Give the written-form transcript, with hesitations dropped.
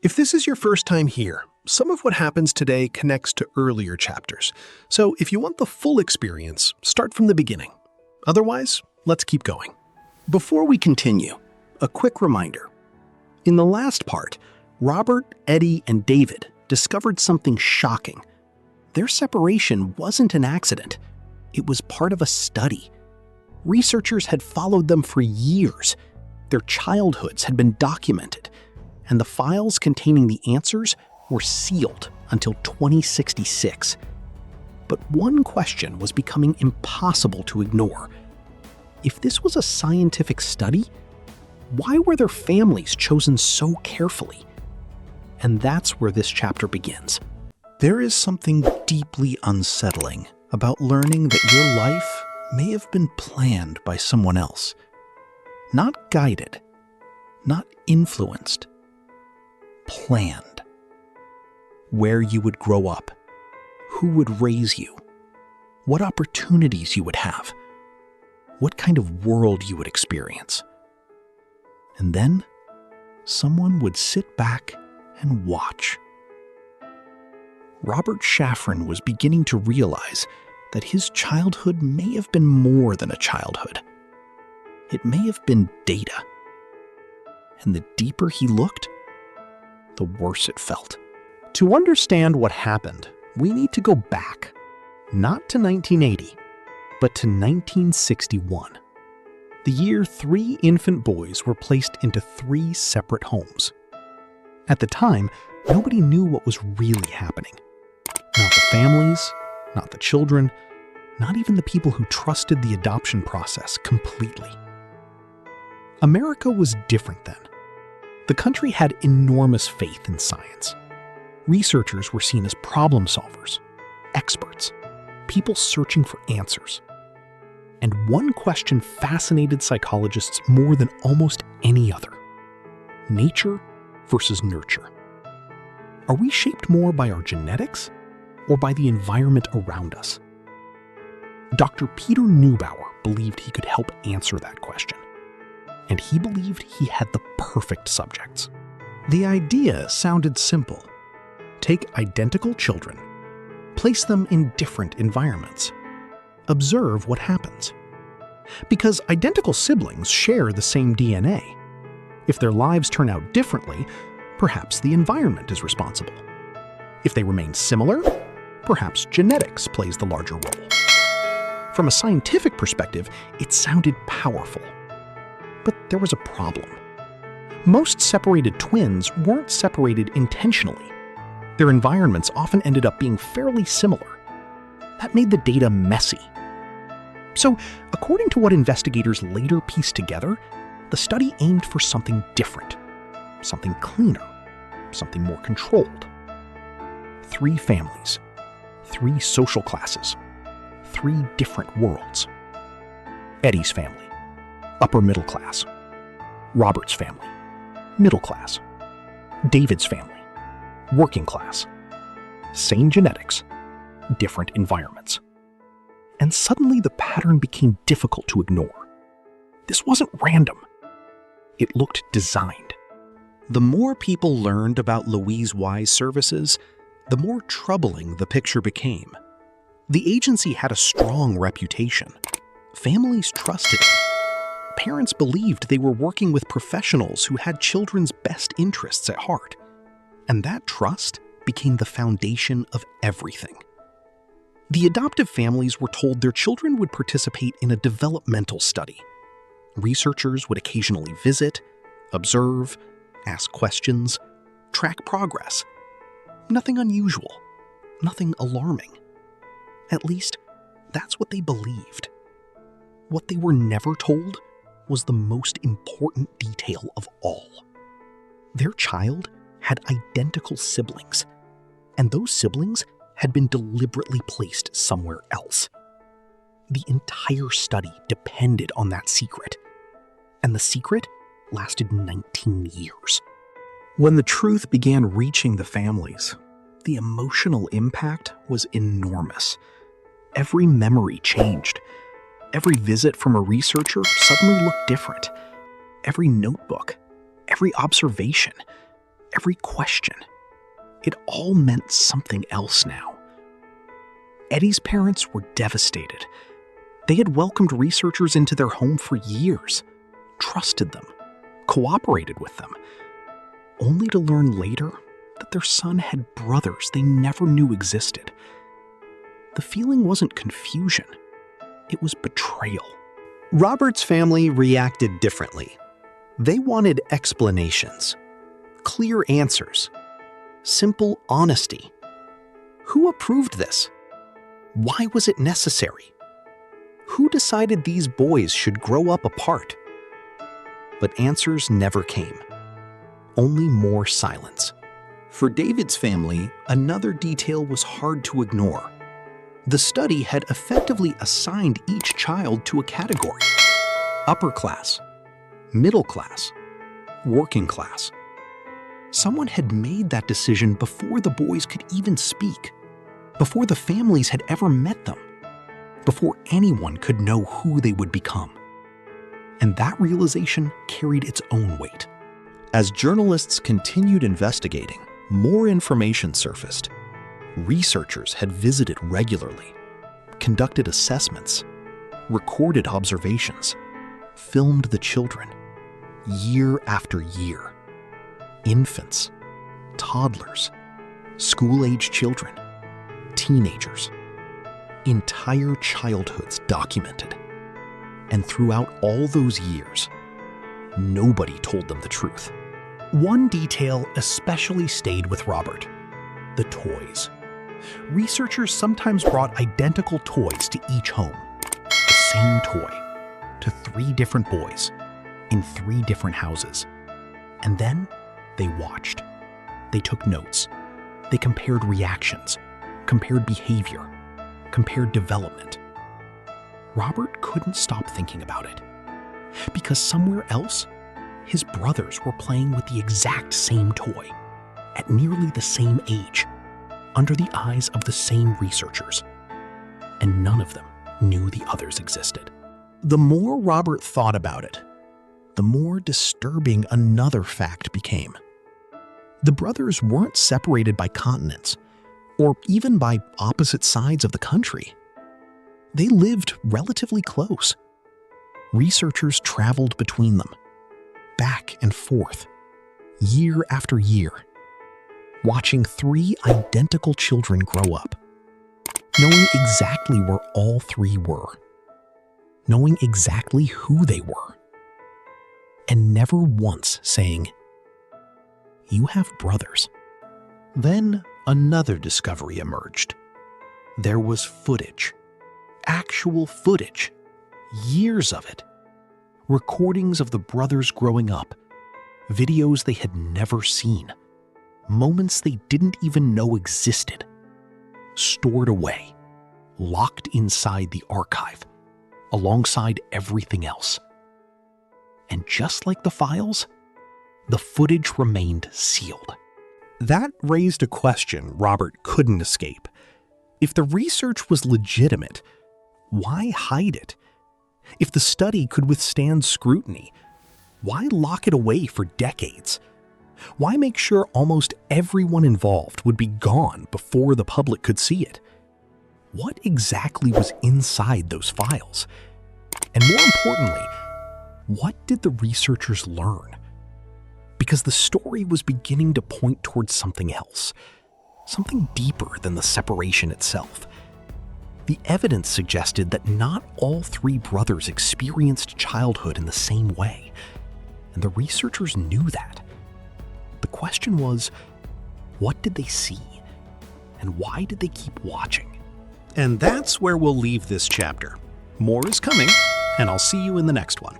If this is your first time here, some of what happens today connects to earlier chapters. So if you want the full experience, start from the beginning. Otherwise, let's keep going. Before we continue, a quick reminder. In the last part, Robert, Eddy, and David discovered something shocking. Their separation wasn't an accident. It was part of a study. Researchers had followed them for years. Their childhoods had been documented, and the files containing the answers were sealed until 2066. But one question was becoming impossible to ignore. If this was a scientific study, why were their families chosen so carefully? And that's where this chapter begins. There is something deeply unsettling about learning that your life may have been planned by someone else. Not guided, not influenced, planned. Where you would grow up, who would raise you, what opportunities you would have, what kind of world you would experience. And then someone would sit back and watch. Robert Shafran was beginning to realize that his childhood may have been more than a childhood. It may have been data. And the deeper he looked, the worse it felt. To understand what happened, we need to go back, not to 1980, but to 1961. The year 3 infant boys were placed into 3 separate homes. At the time, nobody knew what was really happening. Not the families, not the children, not even the people who trusted the adoption process completely. America was different then. The country had enormous faith in science. Researchers were seen as problem solvers, experts, people searching for answers. And one question fascinated psychologists more than almost any other: nature versus nurture. Are we shaped more by our genetics or by the environment around us? Dr. Peter Neubauer believed he could help answer that question. And he believed he had the perfect subjects. The idea sounded simple. Take identical children, place them in different environments. Observe what happens. Because identical siblings share the same DNA. If their lives turn out differently, perhaps the environment is responsible. If they remain similar, perhaps genetics plays the larger role. From a scientific perspective, it sounded powerful. But there was a problem. Most separated twins weren't separated intentionally. Their environments often ended up being fairly similar. That made the data messy. So, according to what investigators later pieced together, the study aimed for something different, something cleaner, something more controlled. 3 families, 3 social classes, 3 different worlds. Eddy's family, upper middle class. Robert's family, middle class. David's family, working class. Same genetics, different environments. And suddenly the pattern became difficult to ignore. This wasn't random. It looked designed. The more people learned about Louise Y's services, the more troubling the picture became. The agency had a strong reputation. Families trusted it. Parents believed they were working with professionals who had children's best interests at heart. And that trust became the foundation of everything. The adoptive families were told their children would participate in a developmental study. Researchers would occasionally visit, observe, ask questions, track progress. Nothing unusual, nothing alarming. At least, that's what they believed. What they were never told was the most important detail of all. Their child had identical siblings, and those siblings had been deliberately placed somewhere else. The entire study depended on that secret, and the secret lasted 19 years. When the truth began reaching the families, the emotional impact was enormous. Every memory changed. Every visit from a researcher suddenly looked different. Every notebook, every observation, every question. It all meant something else now. Eddy's parents were devastated. They had welcomed researchers into their home for years, trusted them, cooperated with them, only to learn later that their son had brothers they never knew existed. The feeling wasn't confusion, it was betrayal. Robert's family reacted differently. They wanted explanations, clear answers, simple honesty. Who approved this? Why was it necessary? Who decided these boys should grow up apart? But answers never came. Only more silence. For David's family, another detail was hard to ignore. The study had effectively assigned each child to a category: upper class, middle class, working class. Someone had made that decision before the boys could even speak, before the families had ever met them, before anyone could know who they would become. And that realization carried its own weight. As journalists continued investigating, more information surfaced. Researchers had visited regularly, conducted assessments, recorded observations, filmed the children, year after year. Infants, toddlers, school-age children, teenagers. Entire childhoods documented. And throughout all those years, nobody told them the truth. One detail especially stayed with Robert: the toys. Researchers sometimes brought identical toys to each home. The same toy, to 3 different boys, in 3 different houses. And then they watched. They took notes. They compared reactions, compared behavior, compared development. Robert couldn't stop thinking about it. Because somewhere else, his brothers were playing with the exact same toy, at nearly the same age, under the eyes of the same researchers. And none of them knew the others existed. The more Robert thought about it, the more disturbing another fact became. The brothers weren't separated by continents, or even by opposite sides of the country. They lived relatively close. Researchers traveled between them, back and forth, year after year, watching 3 identical children grow up, knowing exactly where all 3 were, knowing exactly who they were, and never once saying, "You have brothers." Then another discovery emerged. There was footage, actual footage, years of it, recordings of the brothers growing up, videos they had never seen, moments they didn't even know existed, stored away, locked inside the archive, alongside everything else. And just like the files, the footage remained sealed. That raised a question Robert couldn't escape. If the research was legitimate, why hide it? If the study could withstand scrutiny, why lock it away for decades? Why make sure almost everyone involved would be gone before the public could see it? What exactly was inside those files? And more importantly, what did the researchers learn? Because the story was beginning to point towards something else, something deeper than the separation itself. The evidence suggested that not all 3 brothers experienced childhood in the same way, and the researchers knew that. The question was, what did they see? And why did they keep watching? And that's where we'll leave this chapter. More is coming, and I'll see you in the next one.